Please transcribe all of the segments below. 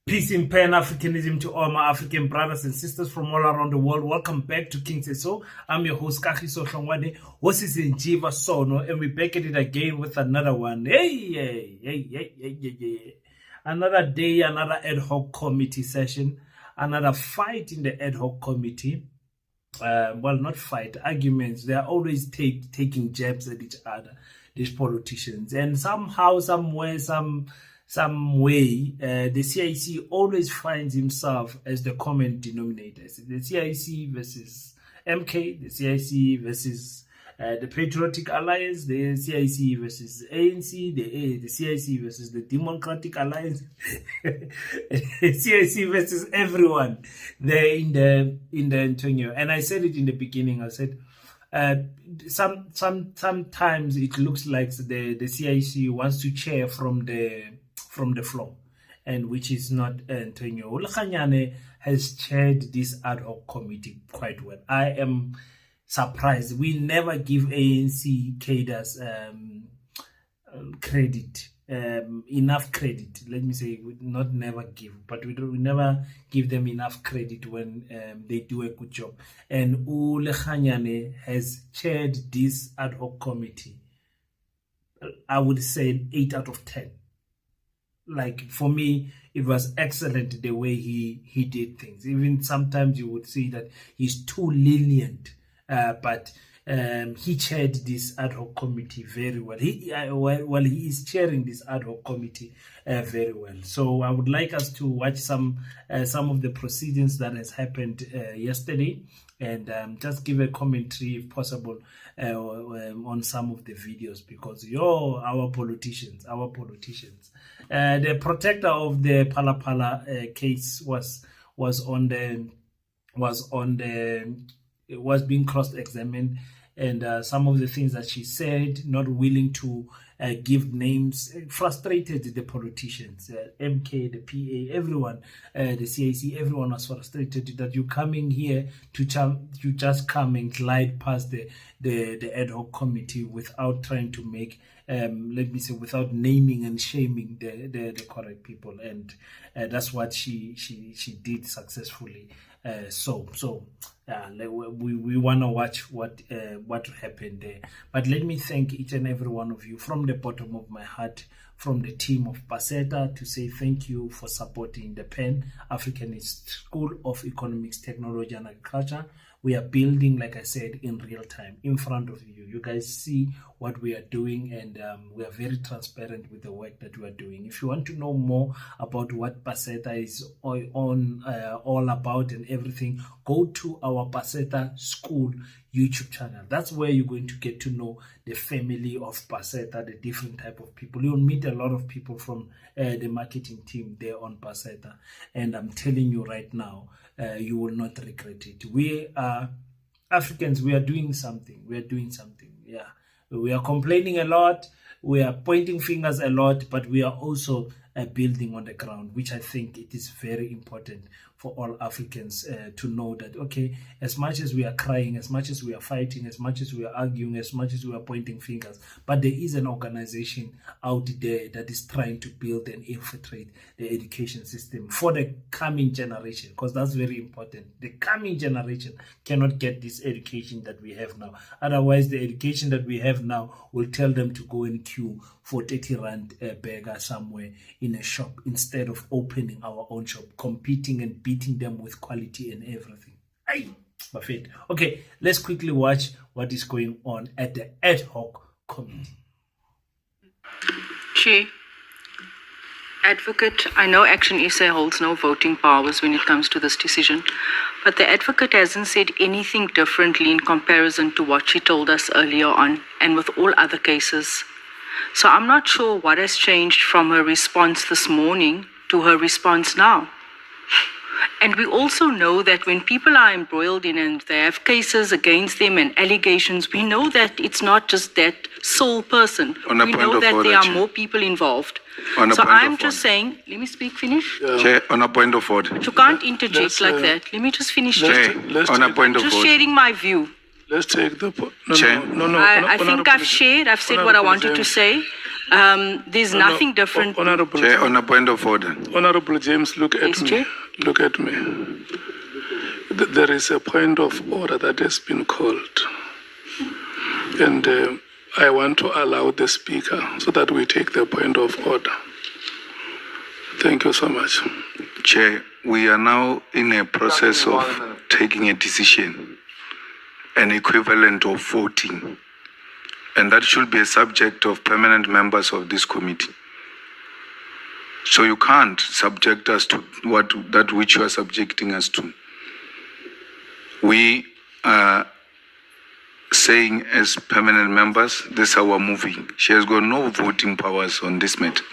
Peace in Pan-Africanism to all my African brothers and sisters from all around the world. Welcome back to ActionSA. I'm your host, Kagiso Hlongwane. What is in Jiva Sono? And we're back at it again with another one. Hey. Another day, another ad hoc committee session, another fight in the ad hoc committee. Well, not fight, arguments. They are always taking jabs at each other, these politicians. And somehow, somewhere, some way, the CiC always finds himself as the common denominator. The CiC versus MK, the CiC versus the Patriotic Alliance, the CiC versus ANC, the CiC versus the Democratic Alliance, CiC versus everyone there in the Antonio. And I said it in the beginning. I said sometimes it looks like the CiC wants to chair from the floor, and which is not Antonio. Ulkhanyane has chaired this ad hoc committee quite well. I am surprised. We never give ANC cadres credit, enough credit. Let me say, not never give, but we never give them enough credit when they do a good job. And Ulkhanyane has chaired this ad hoc committee. I would say 8 out of 10. Like, for me, it was excellent the way he did things. Even sometimes you would see that he's too lenient, but he chaired this ad hoc committee very well. He is chairing this ad hoc committee very well. So I would like us to watch some of the proceedings that has happened yesterday, and just give a commentary if possible on some of the videos, because our politicians. The protector of the Phala Phala case was being cross-examined, and some of the things that she said, not willing to give names, frustrated the politicians, MK, the PA, everyone, the CiC, everyone was frustrated that you coming here you just come and glide past the ad hoc committee without trying to make, let me say, without naming and shaming the correct people, and that's what she did successfully. We want to watch what happened there. But let me thank each and every one of you from the bottom of my heart, from the team of PASETA, to say thank you for supporting the Pan-Africanist School of Economics, Technology and Agriculture. We are building, like I said, in real time, in front of you. You guys see what we are doing, and we are very transparent with the work that we are doing. If you want to know more about what PASETA is all about and everything, go to our PASETA School YouTube channel. That's where you're going to get to know the family of PASETA, the different type of people. You'll meet a lot of people from the marketing team there on PASETA, and I'm telling you right now, you will not regret it. We are Africans. We are doing something. Yeah, we are complaining a lot. We are pointing fingers a lot, but we are also building on the ground, which I think it is very important for all Africans to know that, okay, as much as we are crying, as much as we are fighting, as much as we are arguing, as much as we are pointing fingers, but there is an organization out there that is trying to build and infiltrate the education system for the coming generation, because that's very important. The coming generation cannot get this education that we have now. Otherwise, the education that we have now will tell them to go and queue for 30 Rand burger somewhere in a shop, instead of opening our own shop, competing and beating them with quality and everything. Perfect. Okay, let's quickly watch what is going on at the ad hoc committee. Chair, Advocate, I know ActionSA holds no voting powers when it comes to this decision, but the advocate hasn't said anything differently in comparison to what she told us earlier on and with all other cases. So I'm not sure what has changed from her response this morning to her response now. And we also know that when people are embroiled in and they have cases against them and allegations, we know that it's not just that sole person. We know that there are more people involved. So I'm just saying, let me speak, finish? Chair, on a point of order. You can't interject like that. Let me just finish. Chair, on a point of order. Just sharing my view. Let's take the... Chair. I think I've shared, I've said what I wanted to say. There's nothing different. Honorable, Chair, on a point of order. Honorable James, look at Yes, me. Chair. Look at me. There is a point of order that has been called. And I want to allow the speaker so that we take the point of order. Thank you so much. Chair, we are now in a process of taking a decision, an equivalent of voting. And that should be a subject of permanent members of this committee. So you can't subject us to that which you are subjecting us to. We are saying as permanent members, this is how we're moving. She has got no voting powers on this matter.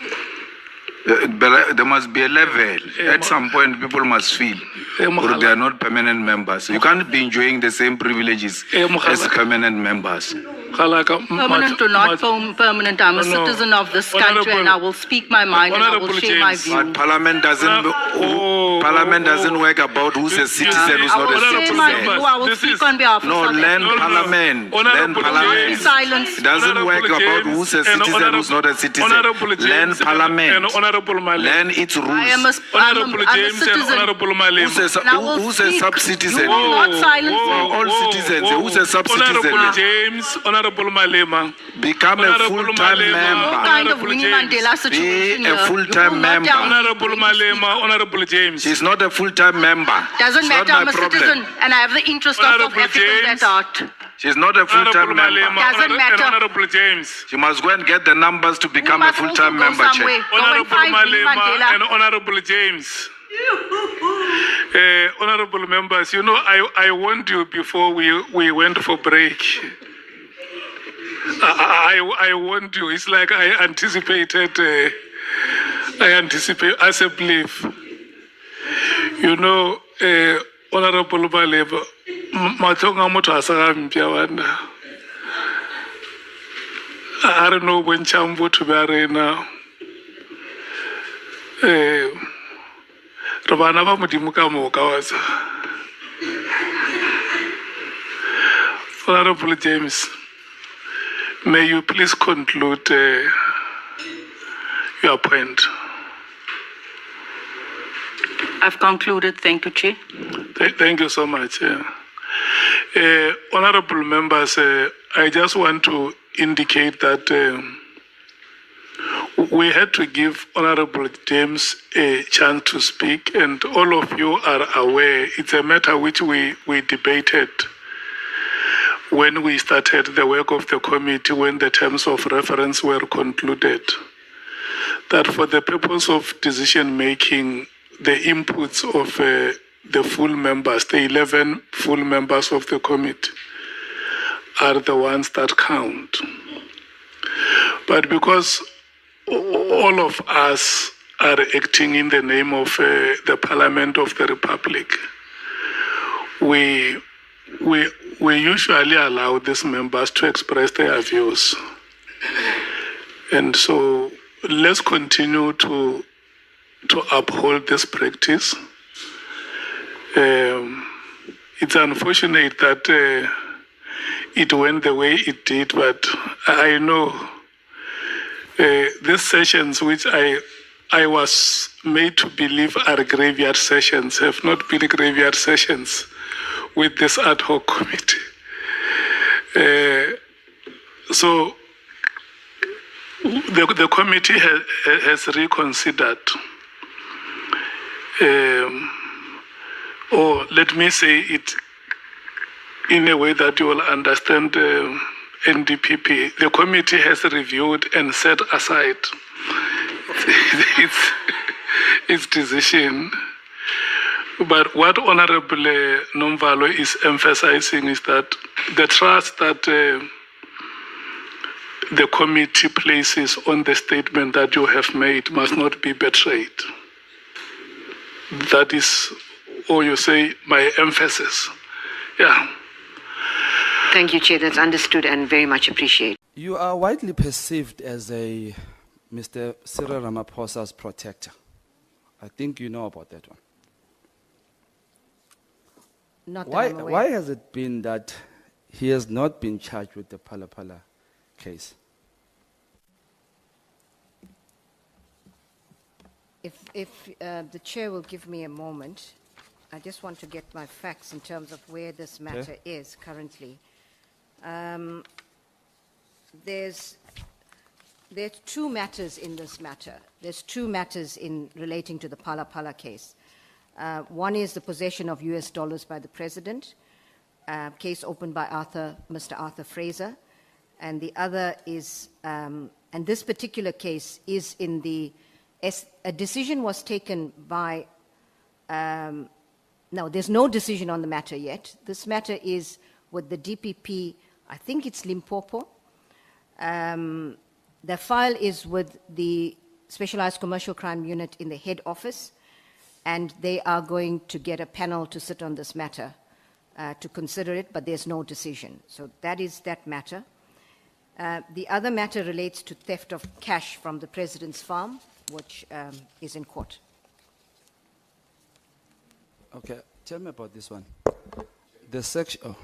But there must be a level. At some point, people must feel or they are not permanent members. You can't be enjoying the same privileges as permanent members. Permanent or not permanent, I'm a citizen of this country and I will speak my mind and I will share my view. But Parliament doesn't work about who's a citizen, who's not a citizen. I will speak on behalf of South Learn Parliament. Learn Parliament. Silence. It doesn't work about who's a citizen, who's not a citizen. Learn Parliament. Learn its rules. I'm a citizen. Who's a sub-citizen? You will not silence me. All citizens. Who's a sub-citizen? James, Honorable Malema. Become a full-time No member. kind of Winnie Mandela situation Be a here. full-time You will not member. tell me. Honorable Malema, Honorable James. She's not a full-time member. Doesn't It's matter, not I'm my a problem. citizen and I have the interest of South Honorable Africans James. at heart. She's not a full-time Honorable member. Malema, Doesn't matter. Honorable James. She must go and get the numbers to become a must also full-time go member. somewhere. Chair. Go and Honorable find Winnie Malema Mandela. and Honorable James. Honorable members, you know, I warned you before we went for break. I warned you. It's like I anticipated as a belief. You know, Honorable Malema, matonga moto asagampia wanda. I don't know when chambo to be arena. Rabana ba modimo ka moka waza. Honorable James, may you please conclude your point. I've concluded. Thank you, Chair. Thank you so much. Honorable members, I just want to indicate that we had to give Honorable James a chance to speak, and all of you are aware it's a matter which we debated when we started the work of the committee, when the terms of reference were concluded, that for the purpose of decision making, the inputs of the full members, the 11 full members of the committee, are the ones that count. But because all of us are acting in the name of the Parliament of the Republic, we usually allow these members to express their views. And so let's continue to uphold this practice. It's unfortunate that it went the way it did, but I know these sessions which I was made to believe are graveyard sessions have not been graveyard sessions with this ad hoc committee. So the committee has reconsidered, or let me say it in a way that you will understand NDPP. The committee has reviewed and set aside its decision. But what Honorable Nomvalo is emphasizing is that the trust that the committee places on the statement that you have made must not be betrayed. That is, or you say, my emphasis. Yeah. Thank you, Chair. That's understood and very much appreciated. You are widely perceived as a Mr. Cyril Ramaphosa's protector. I think you know about that one. Not that I'm aware. Why has it been that he has not been charged with the Phala Phala case? If the chair will give me a moment, I just want to get my facts in terms of where this matter is currently. There's two matters in this matter. There's two matters in relating to the Phala Phala case. One is the possession of US dollars by the president, case opened by Mr. Arthur Fraser, and the other is, and this particular case is in the, a decision was taken by, no, there's no decision on the matter yet. This matter is with the DPP, I think it's Limpopo. The file is with the Specialized Commercial Crime Unit in the head office, and they are going to get a panel to sit on this matter to consider it, but there's no decision. So that is that matter. The other matter relates to theft of cash from the president's farm, which is in court. Okay, tell me about this one. The section. Oh.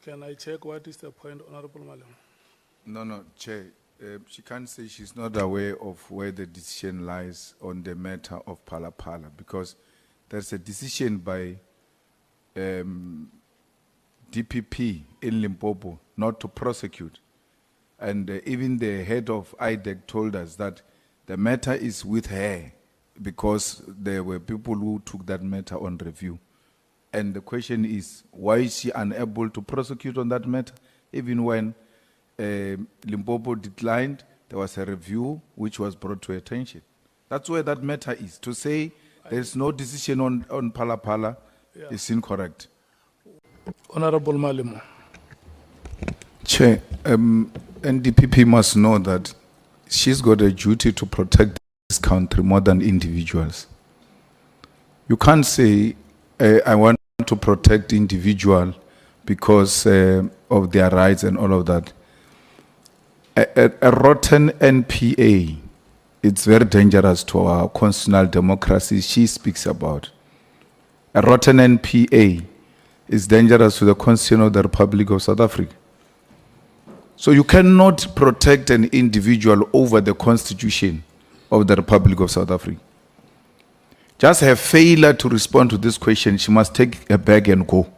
Can I check what is the point, Honorable Malema? No, Chair. She can't say she's not aware of where the decision lies on the matter of Phala Phala, because there's a decision by DPP in Limpopo not to prosecute. And even the head of IDEC told us that the matter is with her because there were people who took that matter on review. And the question is, why is she unable to prosecute on that matter? Even when Limpopo declined, there was a review which was brought to attention. That's where that matter is. To say there's no decision on Phala Phala is incorrect. Honorable Malema. Chair, NDPP must know that she's got a duty to protect this country more than individuals. You can't say, I want to protect individual because of their rights and all of that. A rotten NPA, it's very dangerous to our constitutional democracy she speaks about. A rotten NPA is dangerous to the Constitution of the Republic of South Africa. So you cannot protect an individual over the Constitution of the Republic of South Africa. Just her failure to respond to this question, she must take a bag and go.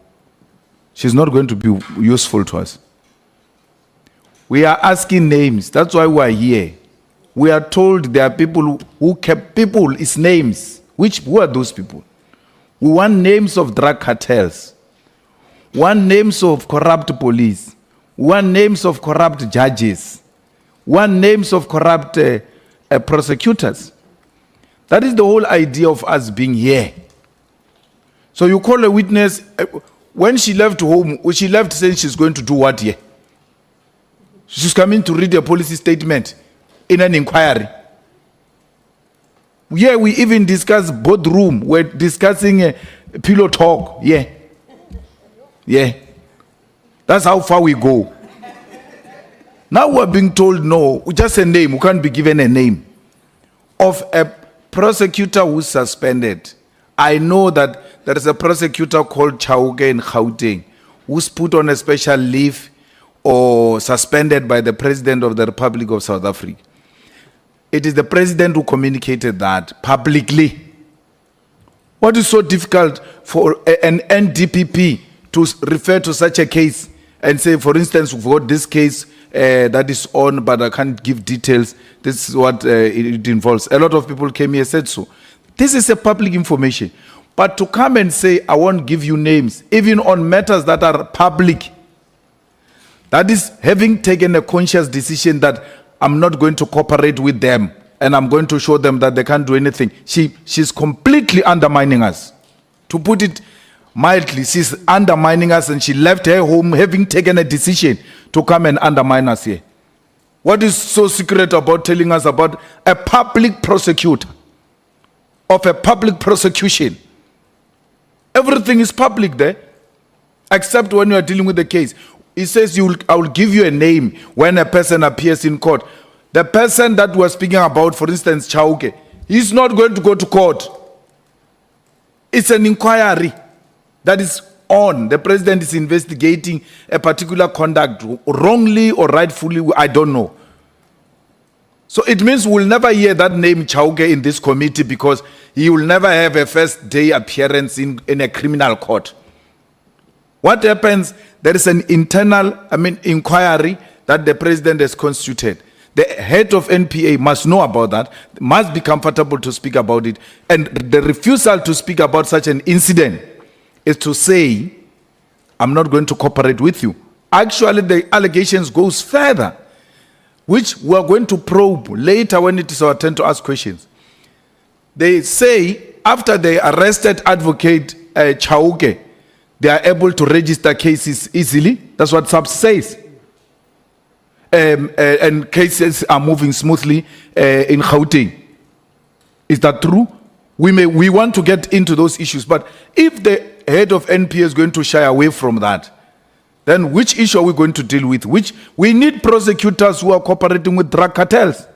She's not going to be useful to us. We are asking names. That's why we are here. We are told there are people who kept people is names. Who are those people? We want names of drug cartels. We want names of corrupt police. We want names of corrupt judges. We want names of corrupt prosecutors. That is the whole idea of us being here. So you call a witness, when she left home, she left saying she's going to do what here? She's coming to read a policy statement in an inquiry. Here we even discuss boardroom. We're discussing a pillow talk. Yeah. That's how far we go. Now we're being told no, just a name. We can't be given a name of a prosecutor who's suspended. I know that there is a prosecutor called Chauke in Gauteng who's put on a special leave or suspended by the President of the Republic of South Africa. It is the President who communicated that publicly. What is so difficult for an NDPP to refer to such a case and say, for instance, we've got this case that is on, but I can't give details. This is what it involves. A lot of people came here and said so. This is a public information. But to come and say, I won't give you names, even on matters that are public, that is having taken a conscious decision that I'm not going to cooperate with them and I'm going to show them that they can't do anything. She's completely undermining us. To put it mildly, she's undermining us, and she left her home having taken a decision to come and undermine us here. What is so secret about telling us about a public prosecutor of a public prosecution? Everything is public there, except when you are dealing with the case. It says I will give you a name when a person appears in court. The person that we're speaking about, for instance, Chauke, he's not going to go to court. It's an inquiry that is on. The president is investigating a particular conduct wrongly or rightfully, I don't know. So it means we'll never hear that name Chauke in this committee because he will never have a first day appearance in a criminal court. What happens? There is an internal, inquiry that the president has constituted. The head of NPA must know about that, must be comfortable to speak about it. And the refusal to speak about such an incident is to say, I'm not going to cooperate with you. Actually, the allegations goes further, which we are going to probe later when it is our turn to ask questions. They say after they arrested Advocate Chauke, they are able to register cases easily. That's what SAPS says. And cases are moving smoothly in Gauteng. Is that true? We want to get into those issues, but if the head of NPA is going to shy away from that, then which issue are we going to deal with? We need prosecutors who are cooperating with drug cartels.